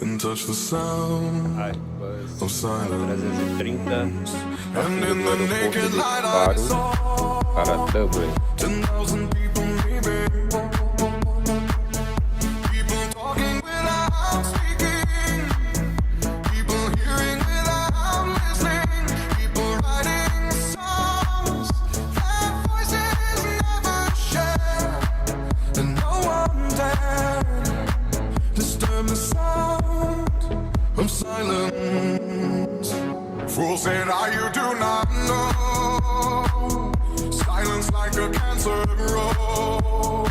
and touch the sound Ai, of silence. 330. And in the naked light I Para saw double. 10,000 people maybe. People talking without speaking. People hearing without listening. People writing songs that voices never share. And no one dared disturb the sound of silence. Fools said, you do not know. Silence like a cancer grows.